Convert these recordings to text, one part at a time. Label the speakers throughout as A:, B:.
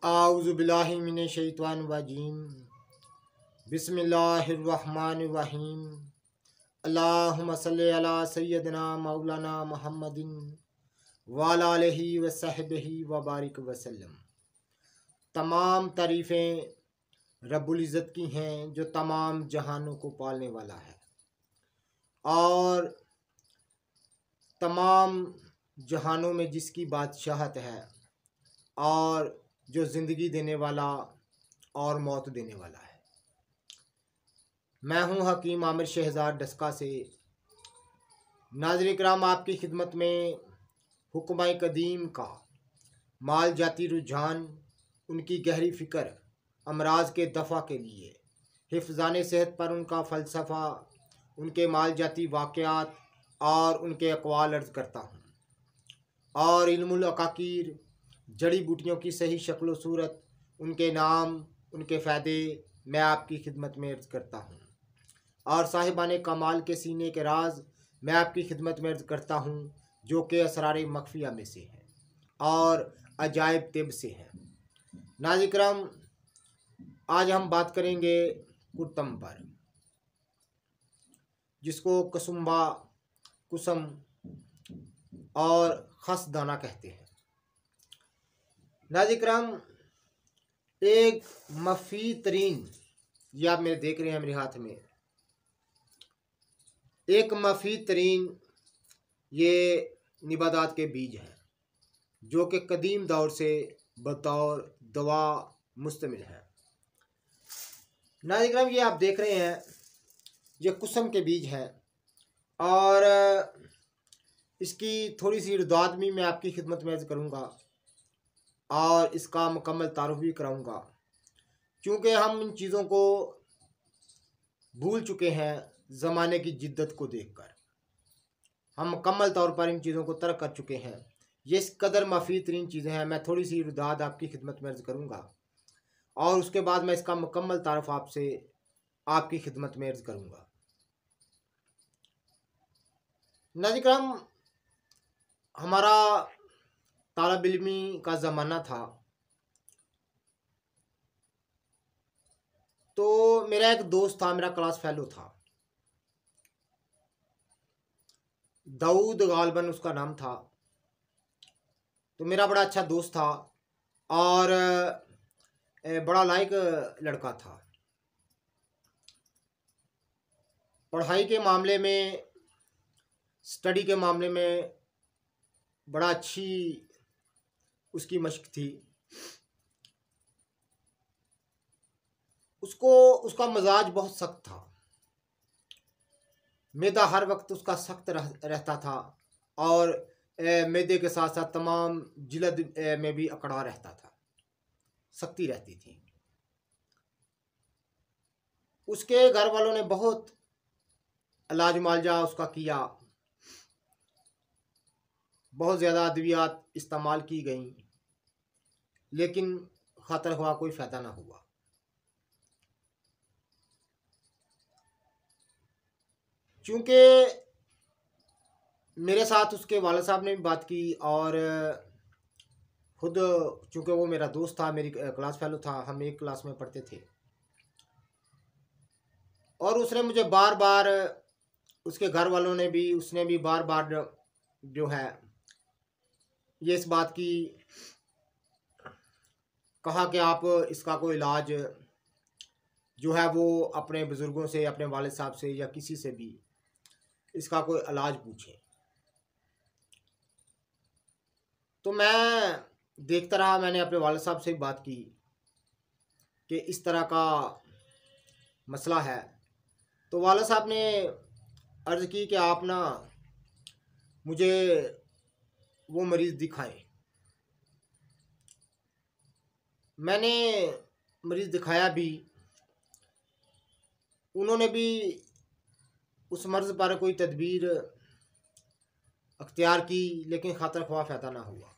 A: आऊज़ु बिल्लाहि मिनश शैतानिर रजीम। बिस्मिल्लाहिर्रहमानिर्रहीम। अल्लाहुम्मा सल्लि अला सय्यदिना मौलाना मुहम्मदिन व अला आलिहि व सहबिहि व बारिक वसल्लम। तमाम तारीफ़ें रब्बुल इज़्ज़त की हैं जो तमाम जहानों को पालने वाला है और तमाम जहानों में जिसकी बादशाहत है और जो ज़िंदगी देने वाला और मौत देने वाला है। मैं हूँ हकीम आमिर शहज़ाद डस्का से। नाज़रीन किराम, आपकी खिदमत में हुक्म कदीम का माल जाती रुझान, उनकी गहरी फ़िक्र, अमराज के दफ़ा के लिए हिफ़्ज़ाने सेहत पर उनका फ़लसफ़ा, उनके माल जाती वाक़यात और उनके अक़वाल अर्ज़ करता हूँ और इल्मुल अकाकीर, जड़ी बूटियों की सही शक्ल व सूरत, उनके नाम, उनके फ़ायदे मैं आपकी खिदमत में अर्ज़ करता हूँ और साहिबाने कमाल के सीने के राज मैं आपकी खिदमत में अर्ज़ करता हूँ जो कि असरार मख्फिया में से हैं और अजायब तिब से हैं। नाज़रीन किराम, आज हम बात करेंगे कुर्तम पर, जिसको कसुम्बा, कुसम और खसदाना कहते हैं। नाज़रीन किराम, एक मफ़ी तरीन, ये आप मेरे देख रहे हैं मेरे हाथ में, एक मफ़ी तरीन ये निबादात के बीज हैं जो कि कदीम दौर से बतौर दवा मुस्तमिल हैं। नाज़रीन किराम, ये आप देख रहे हैं, ये कुसम के बीज हैं और इसकी थोड़ी सी रुदात भी मैं आपकी खिदमत में अर्ज़ करूँगा और इसका मुकम्मल तारुफ भी कराऊँगा, क्योंकि हम इन चीज़ों को भूल चुके हैं। ज़माने की जिद्दत को देखकर हम मुकम्मल तौर पर इन चीज़ों को तर्क कर चुके हैं। ये इस कदर मफ़ीद तरीन चीज़ें हैं। मैं थोड़ी सी रुदात आपकी खिदमत में अर्ज़ करूँगा और उसके बाद मैं इसका मुकम्मल तारुफ आपसे आपकी खिदमत में अर्ज़ करूँगा। नाज़रीन किराम, हमारा तालिब इल्मी का ज़माना था, तो मेरा एक दोस्त था, मेरा क्लास फेलो था, दाऊद गालबन उसका नाम था। तो मेरा बड़ा अच्छा दोस्त था और बड़ा लायक लड़का था। पढ़ाई के मामले में, स्टडी के मामले में बड़ा अच्छी उसकी मशक थी। उसका मजाज बहुत सख्त था। मैदा हर वक्त उसका सख्त रहता था और मैदे के साथ साथ तमाम जिल्द में भी अकड़ा रहता था, सख्ती रहती थी। उसके घर वालों ने बहुत इलाज मुआलजा उसका किया, बहुत ज़्यादा अद्वियात इस्तेमाल की गई, लेकिन खातर हुआ कोई फ़ायदा ना हुआ। चूँकि मेरे साथ उसके वालिद साहब ने भी बात की और खुद चूँकि वो मेरा दोस्त था, मेरी क्लास फेलो था, हम एक क्लास में पढ़ते थे, और उसने मुझे बार बार, उसके घर वालों ने भी, उसने भी बार बार जो है ये इस बात की कहा कि आप इसका कोई इलाज जो है वो अपने बुज़ुर्गों से, अपने वालिद साहब से या किसी से भी इसका कोई इलाज पूछें। तो मैं देखता रहा, मैंने अपने वालिद साहब से बात की कि इस तरह का मसला है। तो वालिद साहब ने अर्ज़ की कि आप ना मुझे वो मरीज़ दिखाएं। मैंने मरीज़ दिखाया भी, उन्होंने भी उस मर्ज़ पर कोई तदबीर अख्तियार की, लेकिन खातर ख्वाह फ़ायदा ना हुआ।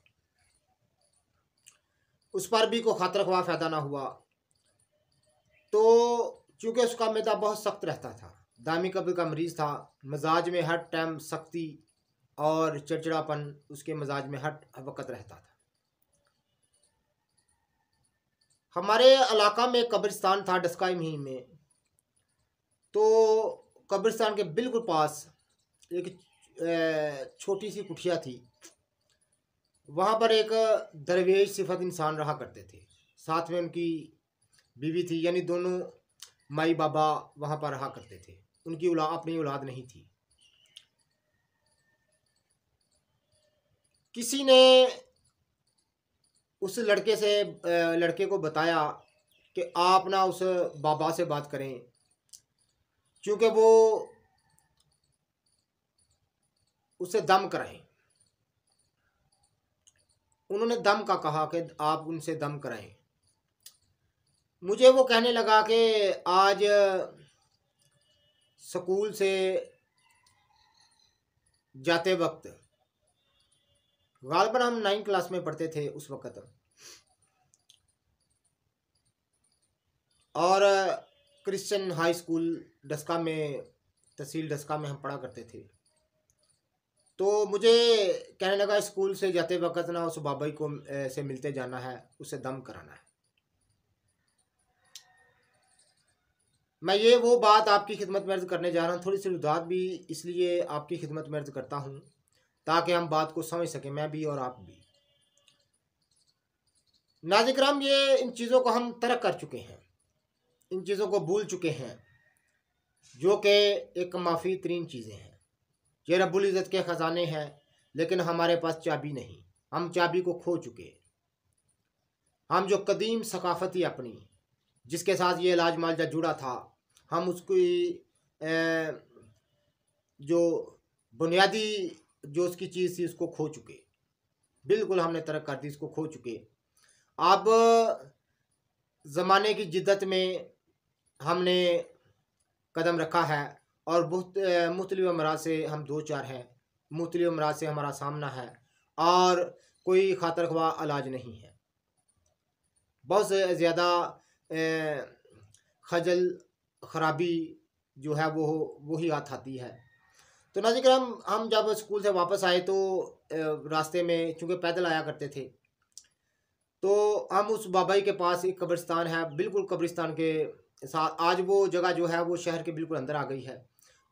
A: उस पर भी कोई खातर ख्वाह फ़ायदा ना हुआ। तो चूँकि उसका मैदा बहुत सख्त रहता था, दामी कब्ज़ का मरीज़ था, मिजाज में हर टाइम सख्ती और चिड़चिड़ापन उसके मिजाज में हर वक्त रहता था। हमारे इलाका में कब्रिस्तान था डस्काई मुहिम में। तो कब्रिस्तान के बिल्कुल पास एक छोटी सी कुटिया थी। वहाँ पर एक दरवेश सिफत इंसान रहा करते थे, साथ में उनकी बीवी थी, यानी दोनों माई बाबा वहाँ पर रहा करते थे। उनकी अपनी औलाद नहीं थी। किसी ने उस लड़के को बताया कि आप ना उस बाबा से बात करें, क्योंकि वो उससे दम कराएं। उन्होंने दम का कहा कि आप उनसे दम कराएं। मुझे वो कहने लगा कि आज स्कूल से जाते वक्त, गालबन हम 9 क्लास में पढ़ते थे उस वक़्त, और क्रिश्चियन हाई स्कूल डस्का में, तहसील डस्का में हम पढ़ा करते थे। तो मुझे कहने लगा स्कूल से जाते वक्त ना उस बाबा को से मिलते जाना है, उसे दम कराना है। मैं ये वो बात आपकी खिदमत में अर्ज़ करने जा रहा हूँ। थोड़ी सी रुदात भी इसलिए आपकी खिदमत में अर्ज़ करता हूँ ताकि हम बात को समझ सकें, मैं भी और आप भी। नाज़रीन किराम, ये इन चीज़ों को हम तर्क कर चुके हैं, इन चीज़ों को भूल चुके हैं, जो कि एक माफ़ी तरीन चीज़ें हैं। ये रब्बुल इज़्ज़त के ख़जाने हैं, लेकिन हमारे पास चाबी नहीं, हम चाबी को खो चुके। हम जो कदीम सकाफ़ती अपनी, जिसके साथ ये इलाज मालजा जुड़ा था, हम उसकी जो बुनियादी जो उसकी चीज़ थी उसको खो चुके। बिल्कुल हमने तरक कर दी, इसको खो चुके। अब ज़माने की जिद्दत में हमने कदम रखा है और बहुत मुख्तलिफ अमराज से हम दो चार हैं, मुख्तलिफ अमराज से हमारा सामना है और कोई खातर ख्वाह इलाज नहीं है। बहुत ज़्यादा खजल खराबी जो है वो ही हाथ आती है। तो नाज़रीन किराम, हम जब स्कूल से वापस आए तो रास्ते में, चूँकि पैदल आया करते थे, तो हम उस बाबाई के पास एक कब्रिस्तान है, बिल्कुल कब्रिस्तान के साथ। आज वो जगह जो है वो शहर के बिल्कुल अंदर आ गई है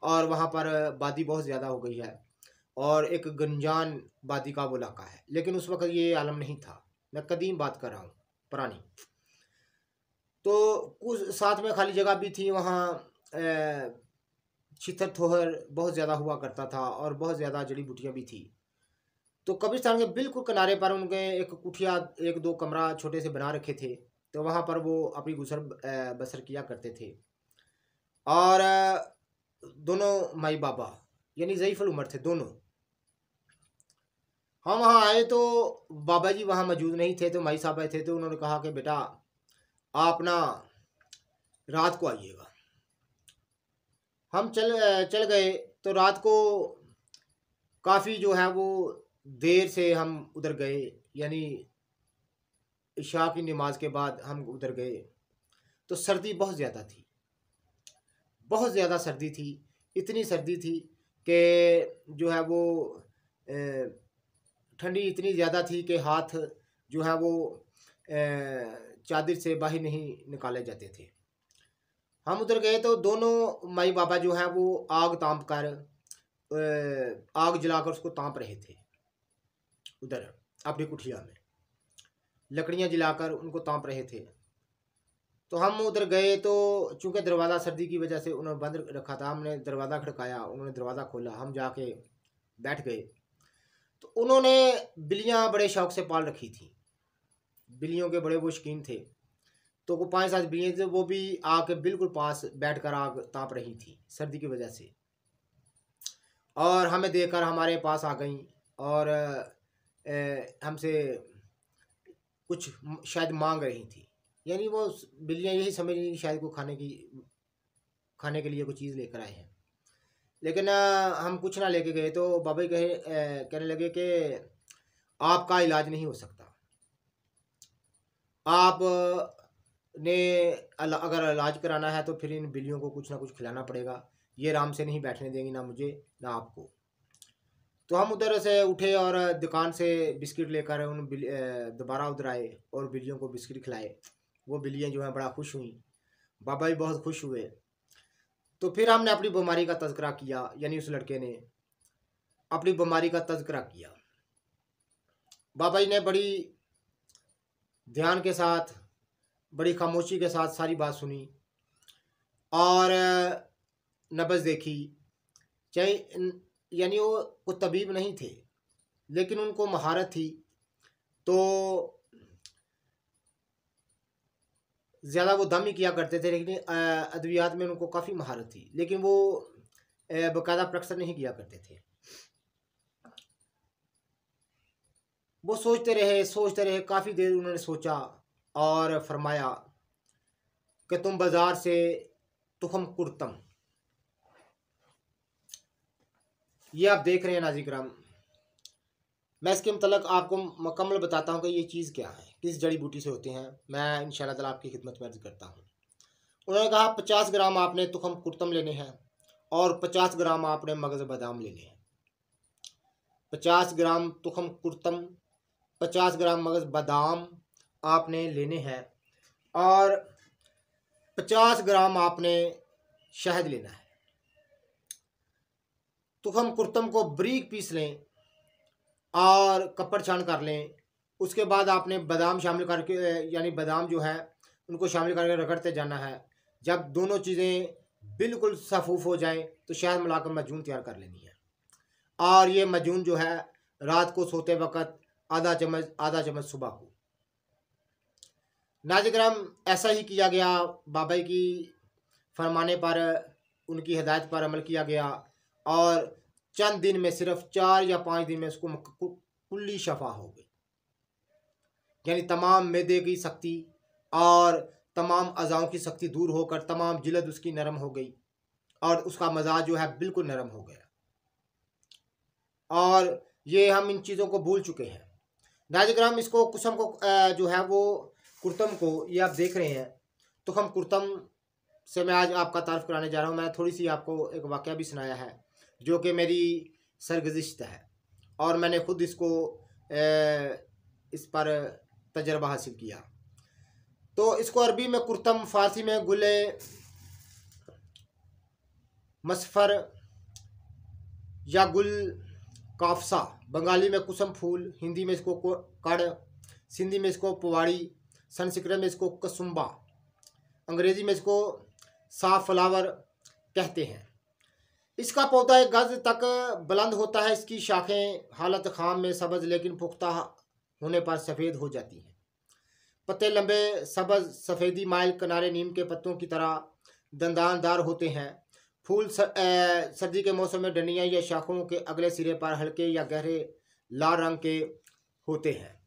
A: और वहाँ पर बादी बहुत ज़्यादा हो गई है और एक गंजान बादी का वो इलाका है, लेकिन उस वक्त ये आलम नहीं था। मैं कदीम बात कर रहा हूँ, पुरानी। तो कुछ साथ में खाली जगह भी थी, वहाँ छितर थोहर बहुत ज़्यादा हुआ करता था और बहुत ज़्यादा जड़ी बूटियाँ भी थी। तो कब्रिस्तान के बिल्कुल किनारे पर उनके एक कुठिया, एक दो कमरा छोटे से बना रखे थे, तो वहाँ पर वो अपनी गुजर बसर किया करते थे। और दोनों माई बाबा यानी ज़ईफ़ुल उम्र थे दोनों। हम वहाँ आए तो बाबा जी वहाँ मौजूद नहीं थे, तो माई साहब आए थे। तो उन्होंने कहा कि बेटा आप ना रात को आइएगा। हम चल गए। तो रात को काफ़ी जो है वो देर से हम उधर गए, यानी इशा की नमाज के बाद हम उधर गए। तो सर्दी बहुत ज़्यादा थी, बहुत ज़्यादा सर्दी थी। इतनी सर्दी थी कि जो है वो ठंडी इतनी ज़्यादा थी कि हाथ जो है वो चादर से बाहर नहीं निकाले जाते थे। हम उधर गए तो दोनों माई बाबा जो हैं वो आग ताप कर, आग जलाकर उसको ताप रहे थे। उधर अपनी कुठिया में लकड़ियाँ जलाकर उनको ताप रहे थे। तो हम उधर गए तो चूँकि दरवाज़ा सर्दी की वजह से उन्होंने बंद रखा था, हमने दरवाज़ा खड़काया, उन्होंने दरवाज़ा खोला, हम जाके बैठ गए। तो उन्होंने बिल्लियाँ बड़े शौक़ से पाल रखी थी, बिल्लियों के बड़े वो शौकीन थे। तो वो 5-7 बिल्लियाँ थे, वो भी आके बिल्कुल पास बैठकर आग ताप रही थी सर्दी की वजह से, और हमें देखकर हमारे पास आ गईं और हमसे कुछ शायद मांग रही थी। यानी वो बिल्लियाँ यही समझ रही शायद को खाने के लिए कोई चीज़ लेकर आए हैं। लेकिन हम कुछ ना लेके गए। तो बाबा जी कहने लगे कि आपका इलाज नहीं हो सकता, आप ने अगर इलाज कराना है तो फिर इन बिल्लियों को कुछ ना कुछ खिलाना पड़ेगा, ये आराम से नहीं बैठने देंगी, ना मुझे ना आपको। तो हम उधर से उठे और दुकान से बिस्किट लेकर दोबारा उधर आए और बिल्लियों को बिस्किट खिलाए। वो बिल्लियाँ जो हैं बड़ा खुश हुई, बाबा भी बहुत खुश हुए। तो फिर हमने अपनी बीमारी का तज़किरा किया, यानी उस लड़के ने अपनी बीमारी का तज़किरा किया। बाबा जी ने बड़ी ध्यान के साथ, बड़ी खामोशी के साथ सारी बात सुनी और नब्ज़ देखी। चाहे यानी वो तबीब नहीं थे, लेकिन उनको महारत थी, तो ज़्यादा वो दम ही किया करते थे, लेकिन अद्वियात में उनको काफ़ी महारत थी, लेकिन वो बाकायदा प्रैक्टिस नहीं किया करते थे। वो सोचते रहे, काफ़ी देर उन्होंने सोचा और फरमाया कि तुम बाज़ार से तुखम कुर्तम, ये आप देख रहे हैं नाज़रीन किराम। मैं इसके मतलब आपको मुकम्मल बताता हूँ कि ये चीज़ क्या है, किस जड़ी बूटी से होते हैं। मैं इंशाअल्लाह ताला आपकी खिदमत में अर्ज़ करता हूँ। उन्होंने कहा 50 ग्राम आपने तुखम कुर्तम लेने हैं और 50 ग्राम आपने मगज़ बादाम लेने हैं। 50 ग्राम तुखम कुर्तम, 50 ग्राम मगज़ बादाम आपने लेने हैं और 50 ग्राम आपने शहद लेना है। तुखम कुर्तम को बारीक पीस लें और कपड़ छान कर लें। उसके बाद आपने बादाम शामिल करके, यानी बादाम जो है उनको शामिल करके रगड़ते जाना है। जब दोनों चीज़ें बिल्कुल सफूफ हो जाएं तो शहद मिलाकर मजून तैयार कर लेनी है। और ये मजून जो है रात को सोते वक्त आधा चम्मच सुबह को। नाज़रीन किराम, ऐसा ही किया गया। बाबा की फरमाने पर, उनकी हिदायत पर अमल किया गया और चंद दिन में, सिर्फ 4 या 5 दिन में उसको कुल्ली शफा हो गई। यानी तमाम मैदे की सख्ती और तमाम अज़ाओं की सख्ती दूर होकर तमाम जिल्द उसकी नरम हो गई और उसका मजाज जो है बिल्कुल नरम हो गया। और ये हम इन चीज़ों को भूल चुके हैं। नाज़रीन किराम, इसको कुसम को जो है वो कुर्तम को, ये आप देख रहे हैं, तो हम कुर्तम से मैं आज आपका तारीफ़ कराने जा रहा हूँ। मैं थोड़ी सी आपको एक वाक़या भी सुनाया है जो कि मेरी सरगुज़िश्त है और मैंने ख़ुद इसको इस पर तजर्बा हासिल किया। तो इसको अरबी में कुर्तम, फ़ारसी में गुले मसफ़र या गुल काफसा, बंगाली में कुसम फूल, हिंदी में इसको कड़, सिंधी में इसको पुवाड़ी, संस्कृत में इसको कसुम्बा, अंग्रेज़ी में इसको साफ फ्लावर कहते हैं। इसका पौधा 1 गज तक बुलंद होता है। इसकी शाखें हालत खाम में सब्ज़ लेकिन पुख्ता होने पर सफ़ेद हो जाती हैं। पत्ते लंबे सब्ज़ सफ़ेदी माइल, किनारे नीम के पत्तों की तरह दंदानदार होते हैं। फूल सर्दी के मौसम में डंडियाँ या शाखों के अगले सिरे पर हल्के या गहरे लाल रंग के होते हैं।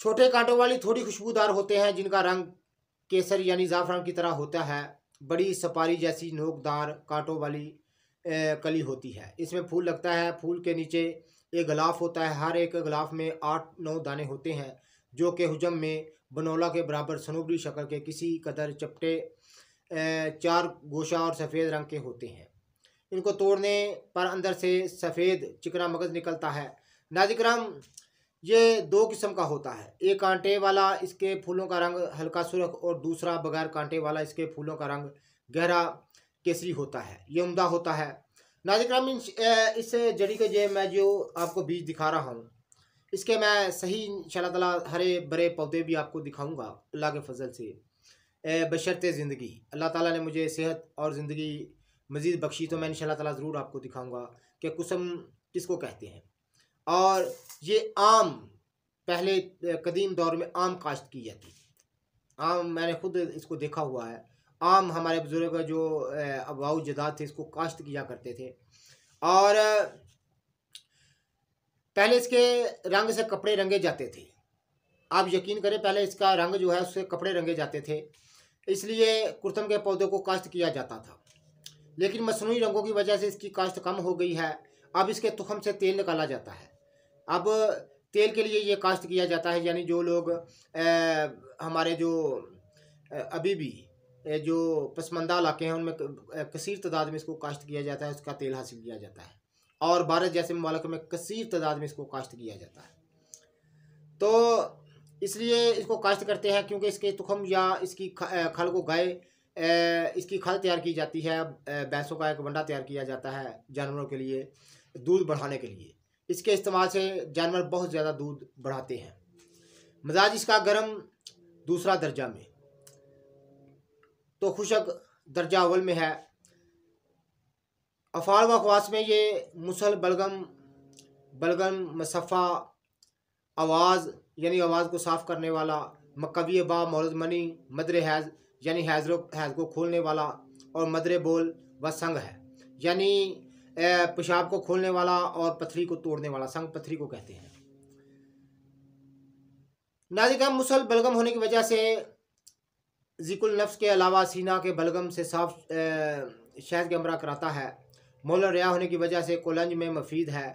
A: छोटे कांटों वाली थोड़ी खुशबूदार होते हैं, जिनका रंग केसर यानी ज़ाफ़रान की तरह होता है। बड़ी सपारी जैसी नोकदार कांटों वाली कली होती है। इसमें फूल लगता है। फूल के नीचे एक गिलाफ होता है। हर एक गिलाफ में 8-9 दाने होते हैं, जो कि हुजम में बनौला के बराबर सनूबरी शक्ल के किसी कदर चपटे 4 गोशा और सफ़ेद रंग के होते हैं। इनको तोड़ने पर अंदर से सफ़ेद चिकना मगज़ निकलता है। नाज़रीन किराम, ये 2 किस्म का होता है। एक कांटे वाला, इसके फूलों का रंग हल्का सुर्ख, और दूसरा बगैर कांटे वाला, इसके फूलों का रंग गहरा केसरी होता है। ये उम्दा होता है। नाज़रीन किराम, इस जड़ी के जो मैं जो आपको बीज दिखा रहा हूँ, इसके मैं सही इंशाअल्लाह ताला हरे भरे पौधे भी आपको दिखाऊंगा अल्लाह के फजल से, बशर्ते ज़िंदगी अल्लाह ताला ने मुझे सेहत और ज़िंदगी मज़ीद बख्शी तो मैं इंशाअल्लाह ताला ज़रूर आपको दिखाऊंगा कि कुसम किसको कहते हैं। और ये आम, पहले कदीम दौर में आम काश्त की जाती थी। आम मैंने खुद इसको देखा हुआ है। आम हमारे बुजुर्ग जो अबाऊ जदाद थे, इसको काश्त किया करते थे। और पहले इसके रंग से कपड़े रंगे जाते थे। आप यकीन करें, पहले इसका रंग जो है उससे कपड़े रंगे जाते थे, इसलिए कुर्तम के पौधे को काश्त किया जाता था। लेकिन मसनूई रंगों की वजह से इसकी काश्त कम हो गई है। अब इसके तुखम से तेल निकाला जाता है। अब तेल के लिए ये काश्त किया जाता है, यानी जो लोग हमारे जो अभी भी जो पसमंदा इलाके हैं उनमें कसीर तादाद में इसको काश्त किया जाता है, उसका तेल हासिल किया जाता है। और भारत जैसे ममालिक में कसीर तादाद में इसको काश्त किया जाता है। तो इसलिए इसको काश्त करते हैं, क्योंकि इसके तुखम या इसकी खल को इसकी खल तैयार की जाती है। भैंसों का एक वंडा तैयार किया जाता है जानवरों के लिए, दूध बढ़ाने के लिए। इसके इस्तेमाल से जानवर बहुत ज़्यादा दूध बढ़ाते हैं। मिजाज इसका गर्म दूसरा दर्जा में, तो खुशक दर्जा अव्वल में है। अफ़ाल व ख़वास में ये मुसल, बलगम, मसफ़ा, आवाज़ यानी आवाज़ को साफ़ करने वाला, मकवी बा, मौलद मनी, मदर हैज़ यानी हैज़ को खोलने वाला, और मदर बोल व संग है यानी पेशाब को खोलने वाला और पथरी को तोड़ने वाला। संग पथरी को कहते हैं। नाज़िका मुसल बलगम होने की वजह से ज़िकुल नफ्स के अलावा सीना के बलगम से साफ शहद के अमरा कराता है। मौला रिया होने की वजह से कोलंज में मफीद है।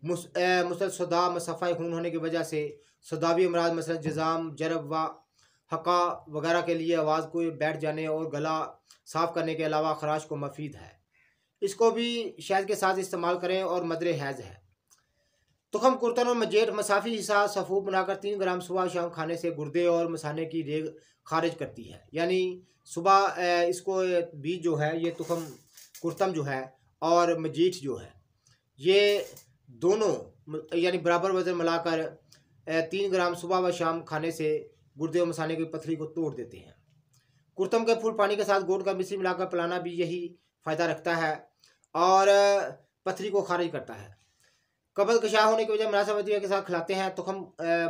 A: मुसल सदा मसफ़ा खून होने की वजह से सदावी अमराज मसलन जज़ाम, जरब व हक़ा वगैरह के लिए आवाज़ को बैठ जाने और गला साफ़ करने के अलावा खराश को मफीद है। इसको भी शहद के साथ इस्तेमाल करें। और मदर हैज़ है। तुखम, कुर्तन और मजेट मसाफ़ी हिस्सा सफ़ूब बनाकर 3 ग्राम सुबह शाम खाने से गुर्दे और मसाने की रेग खारिज करती है। यानी सुबह इसको बीज जो है, ये तुखम कुर्तम जो है और मजीठ जो है, ये दोनों यानी बराबर वज़न मिलाकर 3 ग्राम सुबह व शाम खाने से गुर्दे और मसाने की पथरी को तोड़ देते हैं। कुर्तम के फूल पानी के साथ गोड़ का मिश्री मिलाकर पिलाना भी यही फ़ायदा रखता है और पथरी को खारिज करता है। कब्ज़ कशा होने की वजह मुनासिब के साथ खिलाते हैं। तुखम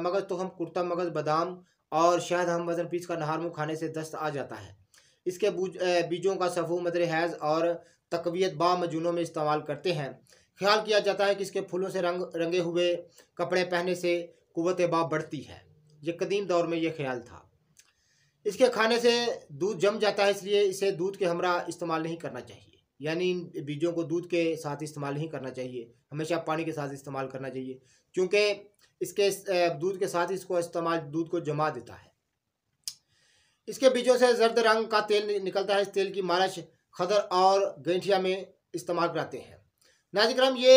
A: मगज़, तुखम कुर्तम, मगज़, बादाम और शहद हम वज़न पीस कर नहार मुँह खाने से दस्त आ जाता है। इसके बीजों का सफ़ू मदर हैज़ और तक़वियत बा मजूनों में इस्तेमाल करते हैं। ख्याल किया जाता है कि इसके फूलों से रंगे हुए कपड़े पहनने से कुव्वत बा बढ़ती है। ये कदीम दौर में ये ख्याल था। इसके खाने से दूध जम जाता है, इसलिए इसे दूध के हमरा इस्तेमाल नहीं करना चाहिए। यानी इन बीजों को दूध के साथ इस्तेमाल नहीं करना चाहिए, हमेशा पानी के साथ इस्तेमाल करना चाहिए, क्योंकि इसके दूध के साथ इसको इस्तेमाल दूध को जमा देता है। इसके बीजों से जर्द रंग का तेल निकलता है। इस तेल की मालिश खदर और गैंठिया में इस्तेमाल कराते हैं। नाज़िकराम, ये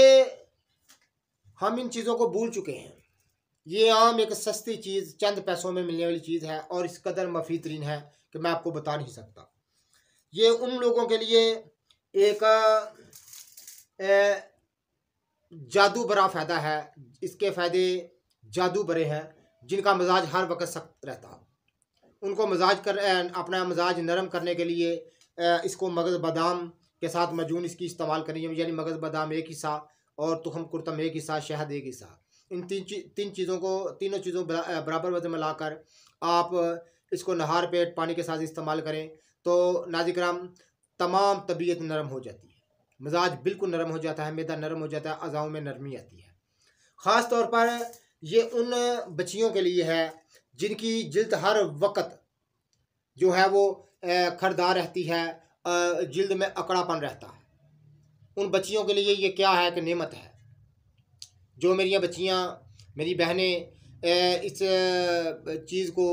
A: हम इन चीज़ों को भूल चुके हैं। ये आम एक सस्ती चीज़, चंद पैसों में मिलने वाली चीज़ है और इस कदर मफीद तरीन है कि मैं आपको बता नहीं सकता। ये उन लोगों के लिए एक जादू भरा फ़ायदा है। इसके फ़ायदे जादू भरे हैं। जिनका मिजाज हर वक्त सख्त रहता हो, उनको अपना मिजाज नरम करने के लिए इसको मगज़ बादाम के साथ मजून इसकी इस्तेमाल करें। यानी मगज़ बादाम एक हिस्सा और तुखम कुर्तम एक हिस्सा, शहद एक हिस्सा। इन तीनों चीज़ों बराबर वजन में लाकर आप इसको नहार पेट पानी के साथ इस्तेमाल करें तो नाज़िकराम तमाम तबीयत नरम हो जाती है, मिजाज बिल्कुल नरम हो जाता है, मैदा नरम हो जाता है, अज़ाओं में नरमी आती है। ख़ास तौर पर ये उन बच्चियों के लिए है जिनकी जिल्द हर वक्त जो है वो खरदार रहती है, जिल्द में अकड़ापन रहता है। उन बच्चियों के लिए ये क्या है कि नेमत है। जो मेरी बच्चियाँ, मेरी बहनें इस चीज़ को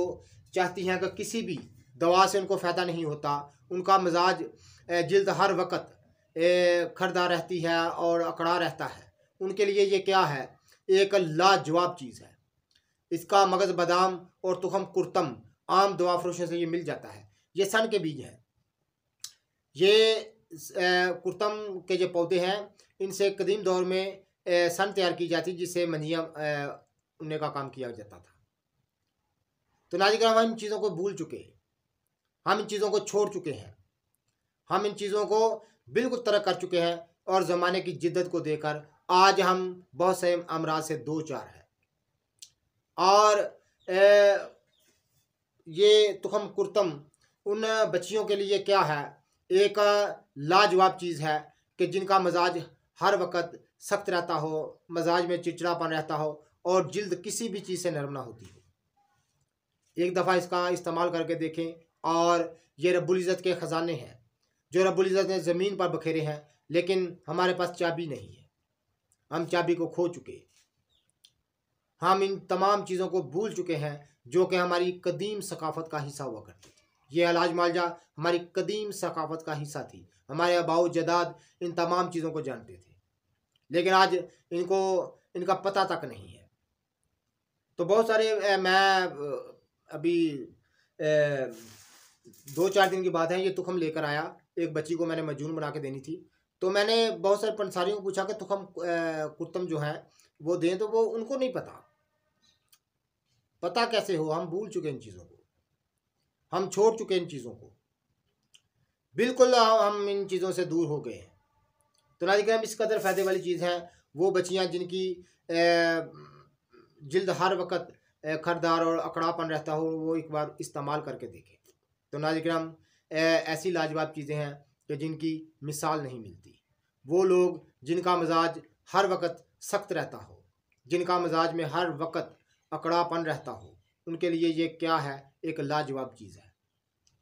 A: चाहती हैं कि किसी भी दवा से उनको फ़ायदा नहीं होता, उनका मिजाज जिल्द हर वक्त खरदार रहती है और अकड़ा रहता है, उनके लिए ये क्या है, एक लाजवाब चीज़ है। इसका मगज़ बादाम और तुखम कुर्तम आम दवा फरोशों से ये मिल जाता है। ये सन के बीज हैं। ये कुर्तम के जो पौधे हैं, इनसे कदीम दौर में सन तैयार की जाती, जिससे मंजियाँ उनने का काम किया जाता था। तो नाज़िकराम, हम इन चीज़ों को भूल चुके हैं, हम इन चीज़ों को छोड़ चुके हैं, हम इन चीज़ों को बिल्कुल तरक कर चुके हैं और ज़माने की जिद्दत को देकर आज हम बहुत से अमराज से दो चार हैं। और ये तुखम कुर्तम उन बच्चियों के लिए क्या है, एक लाजवाब चीज़ है कि जिनका मजाज हर वक्त सख्त रहता हो, मजाज में चिड़चिड़ापन रहता हो और जिल्द किसी भी चीज़ से नरम ना होती हो। एक दफ़ा इसका इस्तेमाल करके देखें। और ये रब्बुल इज़्ज़त के ख़जाने हैं जो रब्बुल इज़्ज़त ने ज़मीन पर बखेरे हैं, लेकिन हमारे पास चाबी नहीं है, हम चाबी को खो चुके। हम इन तमाम चीज़ों को भूल चुके हैं जो कि हमारी कदीम सकाफ़त का हिस्सा हुआ करती थी। ये अलाज मालजा हमारी कदीम सकाफ़त का हिस्सा थी। हमारे आबाओ जदाद इन तमाम चीज़ों को जानते थे, लेकिन आज इनका पता तक नहीं है। तो बहुत सारे मैं अभी 2-4 दिन की बात है, ये तुखम लेकर आया। एक बच्ची को मैंने मजून बना के देनी थी, तो मैंने बहुत सारे पंसारियों को पूछा कि तुखम कुर्तम जो है वो दें, तो वो उनको नहीं पता कैसे हो। हम भूल चुके इन चीज़ों को, हम छोड़ चुके इन चीज़ों को, बिल्कुल हम इन चीज़ों से दूर हो गए हैं। तो नाज़रीन, इस कदर फ़ायदे वाली चीज़ है। वो बच्चियाँ जिनकी जिल्द हर वक्त खरदार और अकड़ापन रहता हो, वो एक बार इस्तेमाल करके देखें। तो नाज़रीन, ऐसी लाजवाब चीज़ें हैं कि जिनकी मिसाल नहीं मिलती। वो लोग जिनका मिजाज हर वक्त सख्त रहता हो, जिनका मिजाज में हर वक्त अकड़ापन रहता हो, उनके लिए ये क्या है, एक लाजवाब चीज़ है।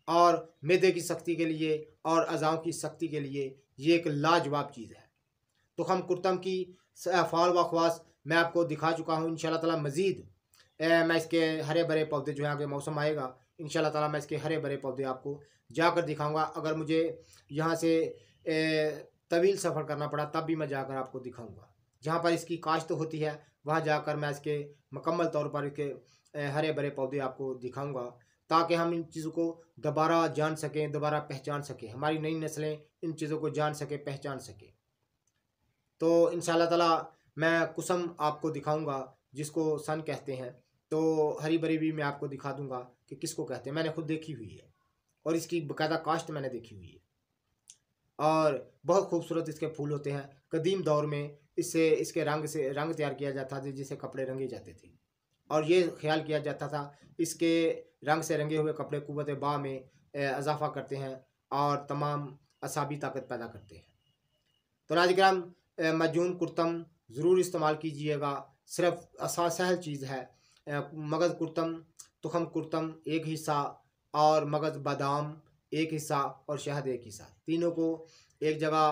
A: और मैदे की सख्ती के लिए और अज़ाओं की सख्ती के लिए ये एक लाजवाब चीज़ है। तो हम कुर्तम की फ़ाल व ख़वास मैं आपको दिखा चुका हूँ। इंशाल्लाह ताला मज़ीद मैं इसके हरे भरे पौधे जो है, आगे मौसम आएगा इंशाल्लाह ताला मैं इसके हरे भरे पौधे आपको जाकर दिखाऊंगा। अगर मुझे यहाँ से तवील सफ़र करना पड़ा तब भी मैं जाकर आपको दिखाऊंगा। जहाँ पर इसकी काश्त होती है वहाँ जाकर मैं इसके मुकम्मल तौर पर इसके हरे भरे पौधे आपको दिखाऊंगा, ताकि हम इन चीज़ों को दोबारा जान सकें, दोबारा पहचान सकें, हमारी नई नस्लें इन चीज़ों को जान सकें, पहचान सकें। तो इंशाल्लाह ताला मैं कुसम आपको दिखाऊंगा, जिसको सन कहते हैं। तो हरी भरी भी मैं आपको दिखा दूंगा कि किसको कहते हैं। मैंने खुद देखी हुई है और इसकी बाकायदा काश्त मैंने देखी हुई है। और बहुत खूबसूरत इसके फूल होते हैं। कदीम दौर में इससे इसके रंग तैयार किया जाता था, जिससे कपड़े रंगे जाते थे। और ये ख्याल किया जाता था इसके रंग से रंगे हुए कपड़े क़ुव्वत बा में इजाफ़ा करते हैं और तमाम असाबी ताकत पैदा करते हैं। तो नाज़रीन, मजून कुर्तम ज़रूर इस्तेमाल कीजिएगा। सिर्फ सहल चीज़ है। मगज़ कुर्तम, तुखम कुर्तम एक हिस्सा, और मगज़ बादाम एक हिस्सा, और शहद एक हिस्सा, तीनों को एक जगह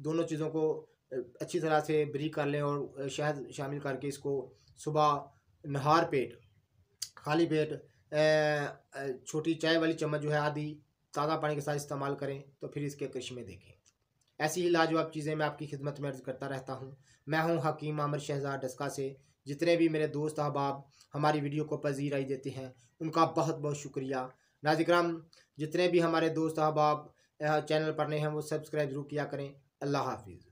A: दोनों चीज़ों को अच्छी तरह से ब्रीक कर लें और शहद शामिल करके इसको सुबह नहार पेट, खाली पेट छोटी चाय वाली चम्मच जो है आधी ताज़ा पानी के साथ इस्तेमाल करें, तो फिर इसके करिश्मे देखें। ऐसी ही लाजवाब चीज़ें मैं आपकी खिदमत में अर्ज़ करता रहता हूँ। मैं हूँ हकीम आमिर शहज़ाद डस्का से। जितने भी मेरे दोस्त अहबाब हमारी वीडियो को पज़ीराई देते हैं, उनका बहुत बहुत शुक्रिया। नाज़रीन, जितने भी हमारे दोस्त अहबाब चैनल पर नए हैं वो सब्सक्राइब ज़रूर किया करें। अल्लाह हाफ़िज़।